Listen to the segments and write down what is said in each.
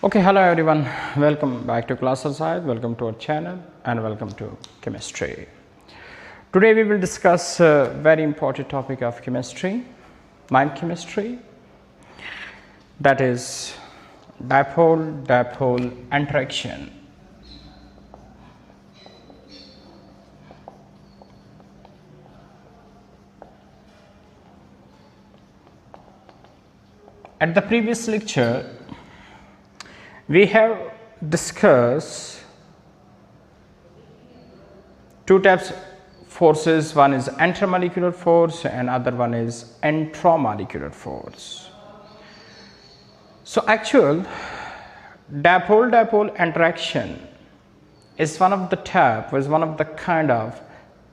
Okay, hello everyone. Welcome back to Class Aside. Welcome to our channel and welcome to chemistry. Today we will discuss a very important topic of chemistry, mind chemistry. That is dipole interaction. At the previous lecture, we have discussed two types of forces. One is intermolecular force and other one is intramolecular force. So actual dipole interaction is one of the kind of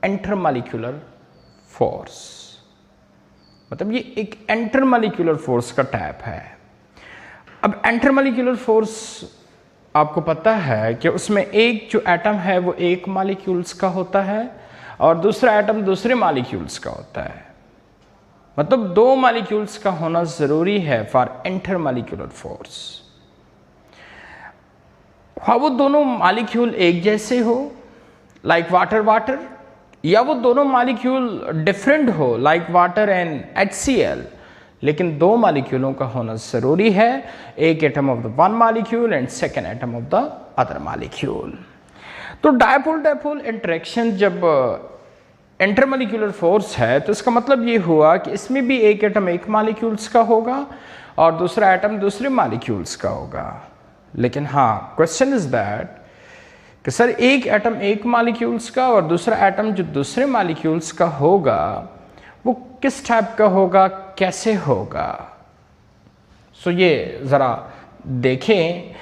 intermolecular force. मतलब ये एक intermolecular force का type है. अब intermolecular force आपको पता है कि उसमें एक जो एटम है वो एक मॉलिक्यूल्स का होता है और दूसरा एटम दूसरे मॉलिक्यूल्स का होता है. मतलब दो मॉलिक्यूल्स का होना जरूरी है फॉर इंटरमोलिकुलर फोर्स. हाँ, वो दोनों मॉलिक्यूल एक जैसे हो लाइक वाटर या वो दोनों मॉलिक्यूल डिफरेंट हो लाइक वाटर एंड HCl, लेकिन दो मॉलिक्यूलों का होना जरूरी है. एक atom of the one molecule and second atom of the other molecule. तो डायपोल इंटरेक्शन जब इंटरमोलिकुलर फोर्स है तो इसका मतलब ये हुआ कि इसमें भी एक एटम एक मॉलिक्यूल्स का होगा और दूसरा एटम दूसरे मॉलिक्यूल्स का होगा. लेकिन हाँ, क्वेश्चन इज दैट कि सर एक एटम एक मॉलिक्यूल्स का और दूसरा एटम जो दूसरे मॉलिक्यूल्स का होगा वो किस टाइप का होगा, कैसे होगा. सो ये ज़रा देखें.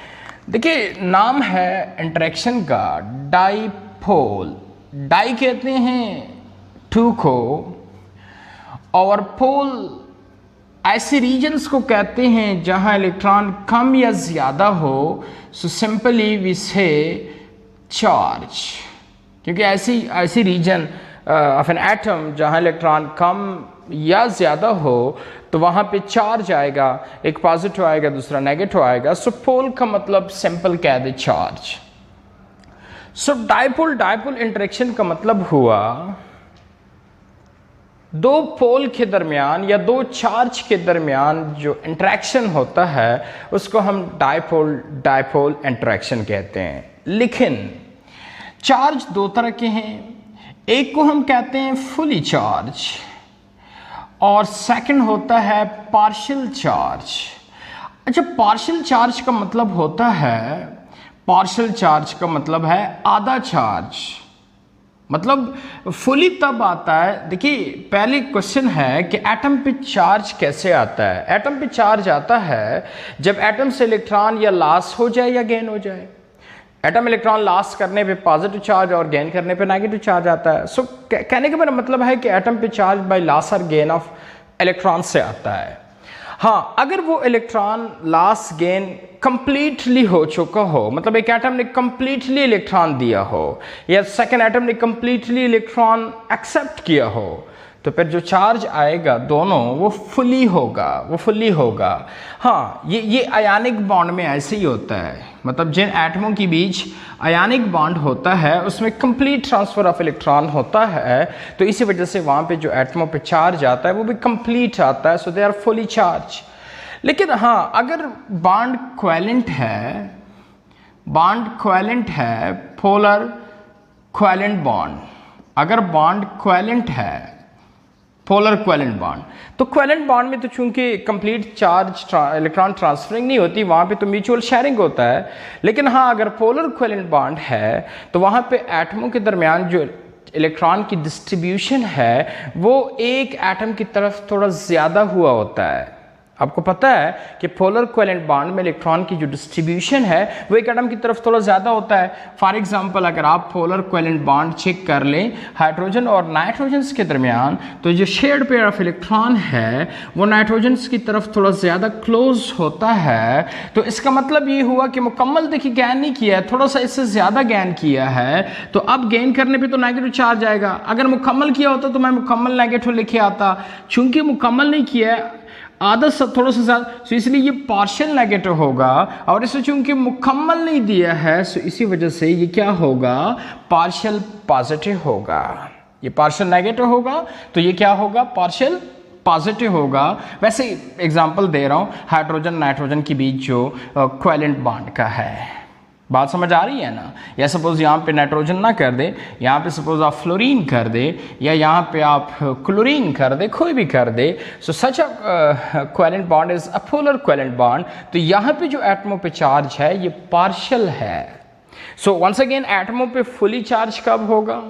देखिए, नाम है इंटरेक्शन का डाइपोल. डाई कहते हैं टू को और पोल ऐसे रीजन्स को कहते हैं जहां इलेक्ट्रॉन कम या ज़्यादा हो. सो सिंपली वी से चार्ज, क्योंकि ऐसी रीजन ऑफ एन एटम जहां इलेक्ट्रॉन कम या ज़्यादा हो तो वहां पे चार्ज आएगा, एक पॉजिटिव आएगा दूसरा नेगेटिव आएगा. सो पोल का मतलब सिंपल कह they charge. So dipole interaction का मतलब हुआ दो पोल के दरमियान या दो चार्ज के दरमियान जो इंटरेक्शन होता है उसको हम डाइपोल इंटरेक्शन कहते हैं. लेकिन चार्ज दो तरह के हैं. एक को हम कहते हैं फुली चार्ज और सेकंड होता है पार्शियल चार्ज. अच्छा, पार्शियल चार्ज का मतलब है आधा चार्ज. मतलब फुली तब आता है. देखिए, पहले क्वेश्चन है कि एटम पे चार्ज कैसे आता है. एटम पे चार्ज आता है जब एटम से इलेक्ट्रॉन या लॉस हो जाए या गेन हो जाए. एटम इलेक्ट्रॉन लॉस करने पे पॉजिटिव चार्ज और गेन करने पे नेगेटिव चार्ज आता है. सो कहने का मेरा मतलब है कि एटम पे चार्ज बाय लॉस और गेन ऑफ इलेक्ट्रॉन से आता है. हाँ, अगर वो इलेक्ट्रॉन लॉस गेन कंप्लीटली हो चुका हो, मतलब एक एटम ने कंप्लीटली इलेक्ट्रॉन दिया हो या सेकेंड एटम ने कंप्लीटली इलेक्ट्रॉन एक्सेप्ट किया हो, तो फिर जो चार्ज आएगा दोनों वो फुली होगा. हाँ, ये आयनिक बॉन्ड में ऐसे ही होता है. मतलब जिन एटमों के बीच आयनिक बॉन्ड होता है उसमें कंप्लीट ट्रांसफर ऑफ इलेक्ट्रॉन होता है, तो इसी वजह से वहाँ पे जो एटमों पे चार्ज आता है वो भी कंप्लीट आता है. सो दे आर फुली चार्ज. लेकिन हाँ, अगर बॉन्ड कोवेलेंट है पोलर कोवेलेंट बॉन्ड. अगर बॉन्ड कोवेलेंट है पोलर कोवेलेंट बॉन्ड, तो कोवेलेंट बॉन्ड में तो चूंकि कंप्लीट चार्ज इलेक्ट्रॉन ट्रांसफरिंग नहीं होती, वहाँ पे तो म्यूचुअल शेयरिंग होता है. लेकिन हाँ, अगर पोलर कोवेलेंट बॉन्ड है तो वहाँ पे एटमों के दरमियान जो इलेक्ट्रॉन की डिस्ट्रीब्यूशन है वो एक एटम की तरफ थोड़ा ज़्यादा हुआ होता है. आपको पता है कि पोलर कोवेलेंट बॉन्ड में इलेक्ट्रॉन की जो डिस्ट्रीब्यूशन है वो एक एटम की तरफ थोड़ा ज़्यादा होता है. फॉर एग्जांपल, अगर आप पोलर कोवेलेंट बॉन्ड चेक कर लें हाइड्रोजन और नाइट्रोजन्स के दरमियान, तो जो शेयर्ड पेयर ऑफ इलेक्ट्रॉन है वो नाइट्रोजन्स की तरफ थोड़ा ज़्यादा क्लोज होता है. तो इसका मतलब ये हुआ कि मुकम्मल देखिए गेन नहीं किया है, थोड़ा सा इससे ज़्यादा गेन किया है. तो अब गेन करने पर तो नेगेटिव चार्ज आएगा. अगर मुकम्मल किया होता तो मैं मुकम्मल नेगेटिव लिखे आता. चूंकि मुकम्मल नहीं किया है आधा सब थोड़ा सा ज़्यादा, सो इसलिए ये पार्शियल नेगेटिव होगा। और इसे चूंकि मुकम्मल नहीं दिया है, सो इसी वजह से ये क्या होगा, पार्शियल पॉजिटिव होगा। ये पार्शियल नेगेटिव होगा तो ये क्या होगा, पार्शियल पॉजिटिव होगा। वैसे एग्जांपल दे रहा हूँ, हाइड्रोजन नाइट्रोजन के बीच जो कोवेलेंट बॉन्ड का है, बात समझ आ रही है ना। या सपोज यहाँ पे नाइट्रोजन ना कर दे, यहाँ पे सपोज आप फ्लोरीन कर दे, या यहाँ पे आप क्लोरीन कर दे, कोई भी कर दे, so such a covalent bond is a polar covalent bond. तो यहाँ पे जो एटमों पे चार्ज है ये पार्शियल है। सो वंस अगेन एटमों पे फुली चार्ज कब होगा,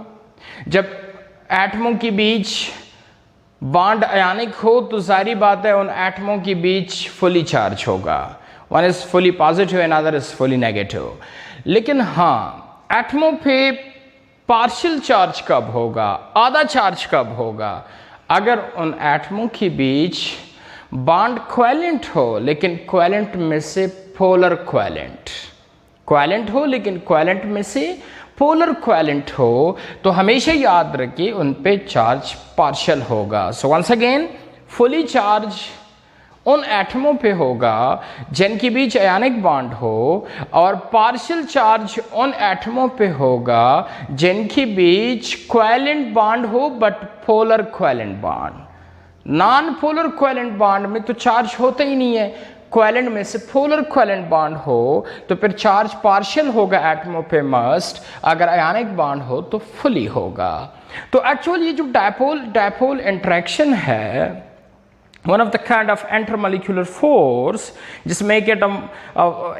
जब एटमों के बीच बॉन्ड आयनिक हो, तो सारी बात है उन एटमों के बीच फुली चार्ज होगा। One is fully positive and other is fully negative. लेकिन हाँ, एटमों पे पार्शियल चार्ज कब होगा, आधा चार्ज कब होगा, अगर उन एटमों के बीच बॉन्ड कोवेलेंट हो, लेकिन कोवेलेंट में से पोलर कोवेलेंट हो, लेकिन कोवेलेंट में से पोलर कोवेलेंट हो, तो हमेशा याद रखिए उन पे चार्ज पार्शियल होगा। So once again, fully charge उन एटमों पे होगा जिनके बीच आयनिक बॉन्ड हो, और पार्शियल चार्ज उन एटमों पे होगा जिनके बीच कोवेलेंट बॉन्ड हो but polar covalent bond. Non polar covalent bond में तो चार्ज होता ही नहीं है, कोवेलेंट में से पोलर कोवेलेंट बॉन्ड हो तो फिर चार्ज पार्शियल होगा एटमों पे मस्ट, अगर आयनिक बॉन्ड हो तो फुली होगा। तो एक्चुअली ये जो डायपोल इंटरेक्शन है, one of the kind of intermolecular force, जिसमें एक एटम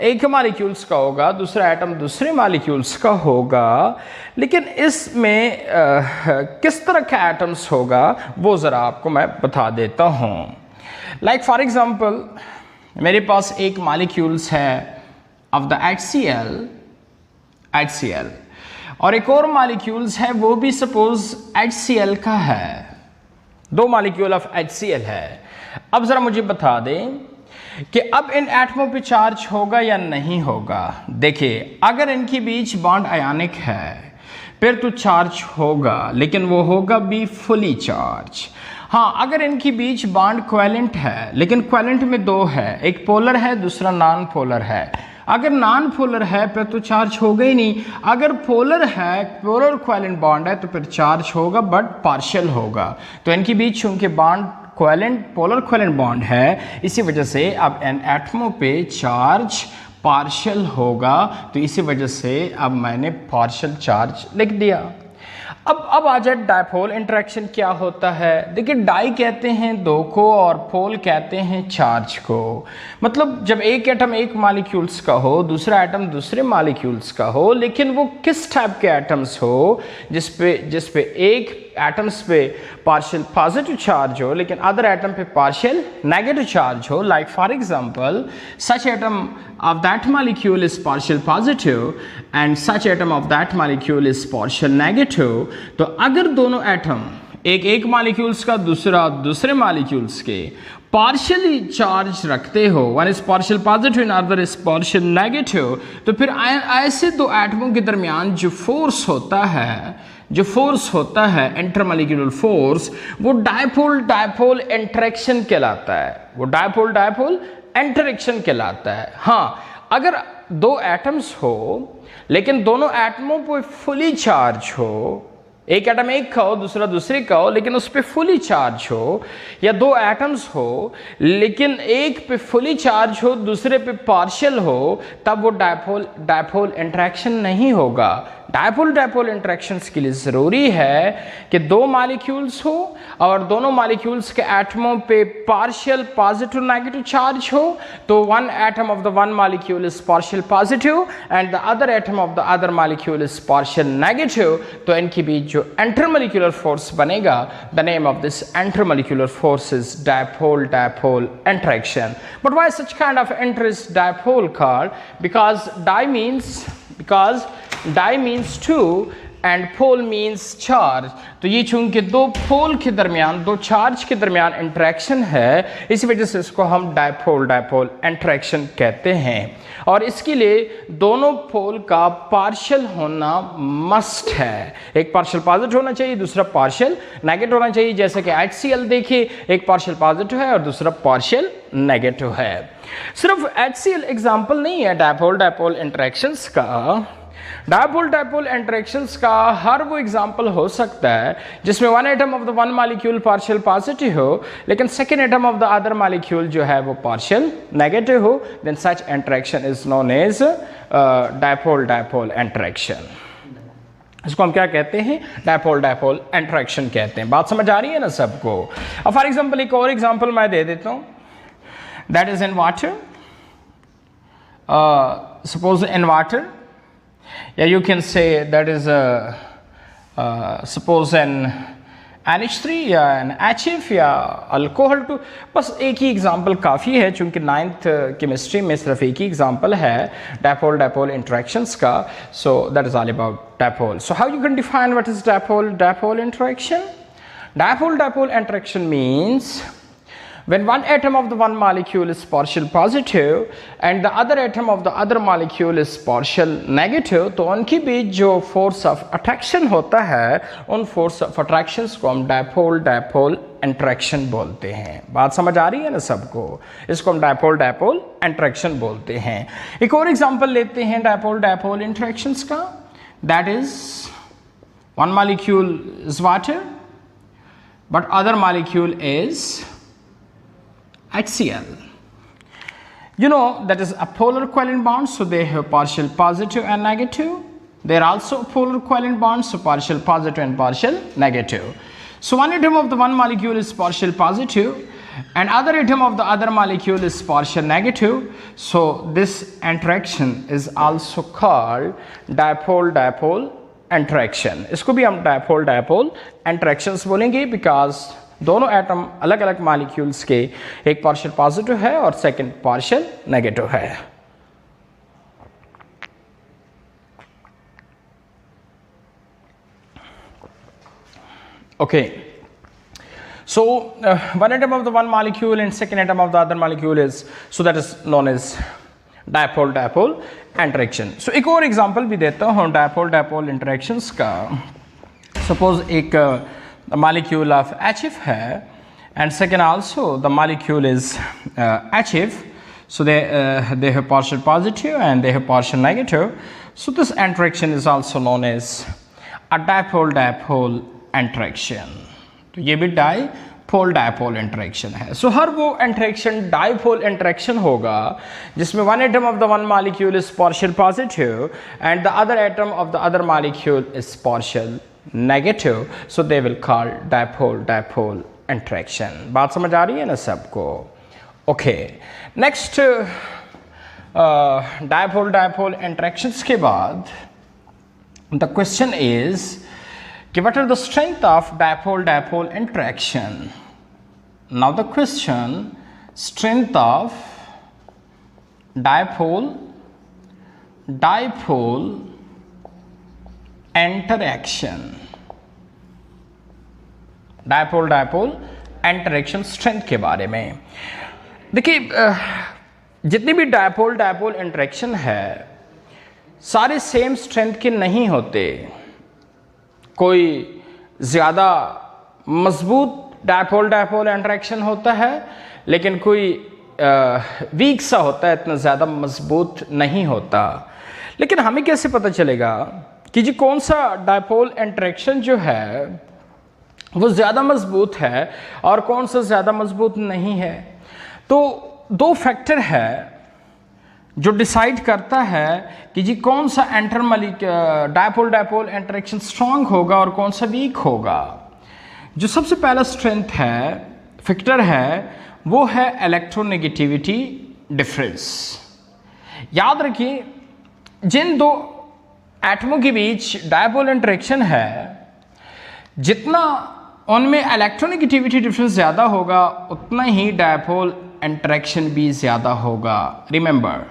एक मॉलिक्यूल्स का होगा, दूसरा एटम दूसरे मॉलिक्यूल्स का होगा, लेकिन इसमें किस तरह का एटम्स होगा वो ज़रा आपको मैं बता देता हूँ। लाइक फॉर एग्जांपल, मेरे पास एक मॉलिक्यूल्स है ऑफ द HCl, और एक और मॉलिक्यूल्स है वो भी सपोज HCl का है, दो मॉलिक्यूल ऑफ HCl है। अब जरा मुझे बता दें कि अब इन एटमों पे चार्ज होगा या नहीं होगा। देखिए, अगर इनके बीच बॉन्ड आयनिक है फिर तो चार्ज होगा, लेकिन वो होगा भी फुली चार्ज। हाँ, अगर इनके बीच बॉन्ड कोवेलेंट है, लेकिन कोवेलेंट में दो है, एक पोलर है दूसरा नॉन पोलर है। अगर नॉन पोलर है फिर तो चार्ज होगा ही नहीं, अगर पोलर है, पोलर कोवेलेंट बॉन्ड है, तो फिर चार्ज होगा बट पार्शियल होगा। तो इनके बीच चूंकि bond covalent, polar covalent bond है, इसी वजह से अब इन एटमों पे चार्ज पार्शियल होगा। तो इसी वजह से अब मैंने पार्शियल चार्ज लिख दिया। अब आ जाए डायपोल इंटरेक्शन क्या होता है। देखिए, डाई कहते हैं दो को और पोल कहते हैं चार्ज को। मतलब जब एक एटम एक मॉलिक्यूल्स का हो, दूसरा एटम दूसरे मॉलिक्यूल्स का हो, लेकिन वो किस टाइप के एटम्स हो, जिसपे एक एटम्स पे पार्शियल पॉजिटिव चार्ज हो लेकिन अदर एटम पे पार्शियल नेगेटिव चार्ज हो। Like for example, such atom of that molecule is partial positive and such atom of that molecule is partial negative। तो अगर दोनों एटम एक मॉलिक्यूल्स का दूसरे मॉलिक्यूल्स के पार्शियली चार्ज रखते हो, one is partial positive and other is partial negative, तो फिर ऐसे दो एटमों के दरमियान जो फोर्स होता है इंटरमॉलिक्यूलर फोर्स, वो डायपोल इंटरेक्शन कहलाता है। वो डायपोल इंटरेक्शन कहलाता है। हाँ, अगर दो एटम्स हो लेकिन दोनों एटमों पर फुली चार्ज हो, एक एटम एक का हो दूसरा दूसरे का हो लेकिन उस पर फुली चार्ज हो, या दो एटम्स हो लेकिन एक पे फुली चार्ज हो दूसरे पे पार्शियल हो, तब वो डायपोल इंटरेक्शन नहीं होगा। डायपोल इंटरेक्शंस के लिए ज़रूरी है कि दो मॉलिक्यूल्स हो और दोनों मॉलिक्यूल्स के एटमों पे पार्शियल पॉजिटिव नेगेटिव चार्ज हो, तो one atom of the one molecule is partial positive and the other atom of the other molecule is partial negative. तो इनके बीच जो इंटरमॉलिक्यूलर फोर्स बनेगा, the name of this intermolecular force is dipole interaction. But why such kind of interest dipole called? Because di means two and pole means charge. तो ये चूंकि दो पोल के दरमियान, दो चार्ज के दरमियान इंटरेक्शन है, इसी वजह से इसको हम डायपोल डायपोल इंटरेक्शन कहते हैं। और इसके लिए दोनों पोल का पार्शियल होना मस्ट है। एक पार्शियल पॉजिटिव होना चाहिए, दूसरा पार्शियल नेगेटिव होना चाहिए। जैसे कि HCl देखिए, एक पार्शियल पॉजिटिव है और दूसरा पार्शियल नेगेटिव है। सिर्फ HCl एग्जाम्पल नहीं है डायपोल डायपोल इंटरेक्शंस का। डायपोल डायपोल इंटरेक्शंस का हर वो एग्जाम्पल हो सकता है जिसमें one atom of the one molecule partial positive हो, लेकिन second atom of the other molecule जो है वो पार्शियल नेगेटिव हो। Then such interaction is known as dipole dipole interaction. इसको हम क्या कहते हैं? डायपोल डायपोल इंटरेक्शन कहते हैं। बात समझ आ रही है ना सबको? अब फॉर एग्जाम्पल एक और एग्जाम्पल मैं दे देता हूँ, that is in water. Suppose in water, या you can say that is suppose an NH3 या an HF या अल्कोहल टू। बस एक ही एग्जाम्पल काफ़ी है, चूंकि 9th केमिस्ट्री में सिर्फ एक ही एग्जाम्पल है डायपोल डायपोल इंटरेक्शंस का। सो that is all about dipole. So how you can define what is dipole dipole interaction? Dipole dipole interaction means when one atom of the one molecule is partial positive and the other atom of the other molecule is partial negative, तो उनके बीच जो force of attraction होता है, उन force of attractions को हम dipole dipole interaction बोलते हैं। बात समझ आ रही है ना सबको? इसको हम डायपोल डायपोल इंटरेक्शन बोलते हैं। एक और एग्जांपल लेते हैं डायपोल डायपोल इंटरेक्शंस का, that is one molecule is water but other molecule is HCl. You know that is a polar covalent bond, so they have partial positive and negative. They are also polar covalent bonds, so partial positive and partial negative. So one atom of the one molecule is partial positive and other atom of the other molecule is partial negative. So this interaction is also called dipole dipole interaction. इसको भी हम dipole dipole interactions बोलेंगे because दोनों atom अलग अलग molecules के, एक partial positive है और सेकंड पार्शियल नेगेटिव है। Okay, so one atom of the one molecule and second atom of the other molecule is, so that is known as dipole dipole interaction. सो एक और एग्जांपल भी देता हूं डायपोल डायपोल इंटरेक्शंस का। Suppose एक the molecule of HF है and second also the molecule is HF, so they have partial positive and they have partial negative, so this interaction is also known as a dipole dipole interaction। तो ये भी dipole dipole interaction है। सो हर वो interaction dipole interaction होगा जिसमें one atom of the one molecule is partial positive and the other atom of the other molecule is partial negative, so they will call dipole dipole interaction। बात समझ आ रही है ना सबको? Okay, next dipole dipole interactions के बाद the question is कि what are the strength of dipole dipole interaction? Now the question, strength of dipole dipole interaction, dipole dipole interaction strength के बारे में देखिए। जितनी भी डायपोल डायपोल इंटरैक्शन है सारे सेम स्ट्रेंथ के नहीं होते। कोई ज़्यादा मजबूत डायपोल डायपोल इंटरैक्शन होता है, लेकिन कोई वीक सा होता है, इतना ज़्यादा मजबूत नहीं होता। लेकिन हमें कैसे पता चलेगा कि जी कौन सा डायपोल इंटरेक्शन जो है वो ज़्यादा मजबूत है और कौन सा ज़्यादा मजबूत नहीं है? तो दो फैक्टर है जो डिसाइड करता है कि जी कौन सा डायपोल डायपोल इंटरेक्शन स्ट्रांग होगा और कौन सा वीक होगा। जो सबसे पहला स्ट्रेंथ है, फैक्टर है, वो है इलेक्ट्रोनेगेटिविटी डिफरेंस। याद रखिए, जिन दो एटमों के बीच डायपोल इंटरेक्शन है, जितना उनमें इलेक्ट्रोनेगेटिविटी डिफरेंस ज़्यादा होगा उतना ही डायपोल इंटरेक्शन भी ज़्यादा होगा। रिमेंबर,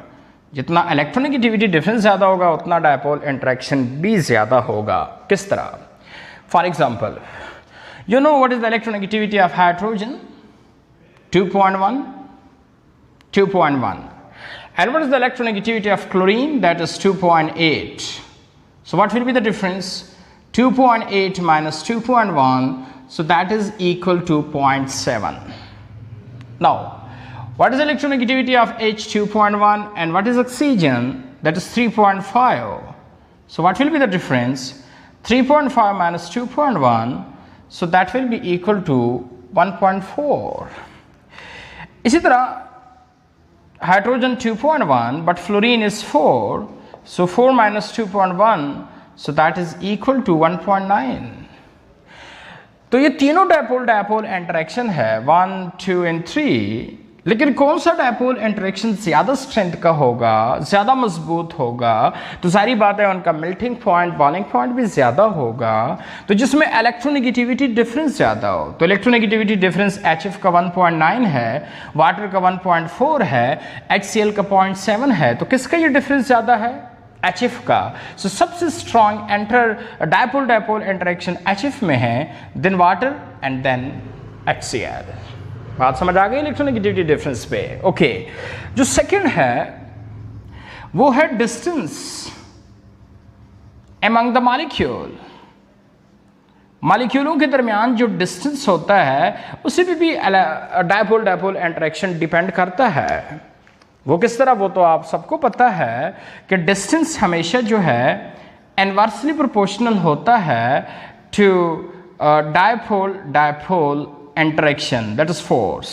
जितना इलेक्ट्रोनेगेटिविटी डिफरेंस ज़्यादा होगा उतना डायपोल इंटरेक्शन भी ज़्यादा होगा। किस तरह? For example, you know what is the electronegativity of hydrogen? 2.1. 2.1. And what is the electronegativity of chlorine? That is 2.8. So what will be the difference? 2.8 minus 2.1, so that is equal to 0.7. Now, what is the electronegativity of H2.1 and what is oxygen? That is 3.5. So what will be the difference? 3.5 minus 2.1, so that will be equal to 1.4. इसी तरह hydrogen 2.1 but fluorine is 4, so 4 minus 2.1, so that is equal to 1.9. तो ये तीनों dipole dipole interaction है 1, 2 and 3, लेकिन कौन सा dipole interaction ज़्यादा स्ट्रेंथ का होगा, ज़्यादा मजबूत होगा? तो सारी बात है उनका मेल्टिंग पॉइंट, बॉइलिंग पॉइंट भी ज़्यादा होगा, तो जिसमें इलेक्ट्रोनेगेटिविटी डिफरेंस ज़्यादा हो। तो इलेक्ट्रोनेगेटिविटी डिफरेंस HF का 1.9 है, वाटर का 1.4 है, HCl का 0.7 है, तो किसका ये डिफरेंस ज़्यादा है? HF का। सो सबसे strong enter dipole dipole interaction HF में है, then water and then HCl। बात समझ आ गई इलेक्ट्रोनेगेटिविटी डिफरेंस पे? ओके, जो सेकंड है वो है डिस्टेंस एमंग द मॉलिक्यूल। मॉलिक्यूलों के दरमियान जो डिस्टेंस होता है उसी पे भी डायपोल डायपोल इंटरेक्शन डिपेंड करता है। वो किस तरह? वो तो आप सबको पता है कि डिस्टेंस हमेशा जो है इनवर्सली प्रोपोर्शनल होता है to dipole dipole interaction, that is force.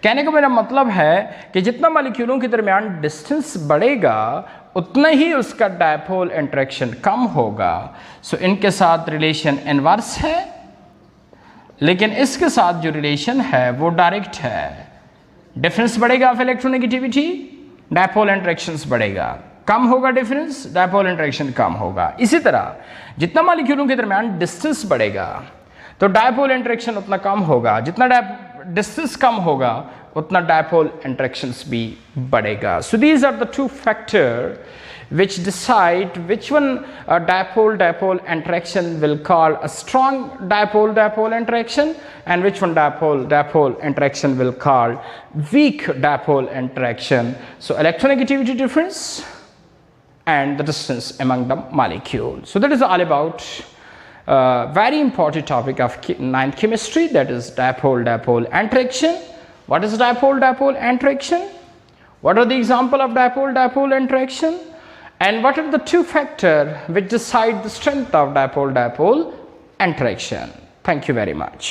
कहने का मेरा मतलब है कि जितना मॉलिक्यूलों के दरमियान डिस्टेंस बढ़ेगा उतना ही उसका डायपोल इंटरेक्शन कम होगा। सो इनके साथ रिलेशन इनवर्स है, लेकिन इसके साथ जो रिलेशन है वो डायरेक्ट है। डिफरेंस बढ़ेगा ऑफ इलेक्ट्रोनेगेटिविटी, डायपोल इंटरेक्शंस बढ़ेगा, कम होगा डिफरेंस, डायपोल इंटरेक्शन कम होगा। इसी तरह जितना मॉलिक्यूलों के दरमियान डिस्टेंस बढ़ेगा तो डायपोल इंटरेक्शन उतना कम होगा, जितना डिस्टेंस कम होगा उतना डायपोल इंटरेक्शंस भी बढ़ेगा। So these are the two factor which decide which one dipole dipole interaction will call a strong dipole dipole interaction and which one dipole dipole interaction will call weak dipole interaction. So electronegativity difference and the distance among the molecules. So that is all about very important topic of 9th chemistry, that is dipole dipole interaction. What is dipole dipole interaction? What are the example of dipole dipole interaction? And what are the two factors which decide the strength of dipole dipole interaction? Thank you very much.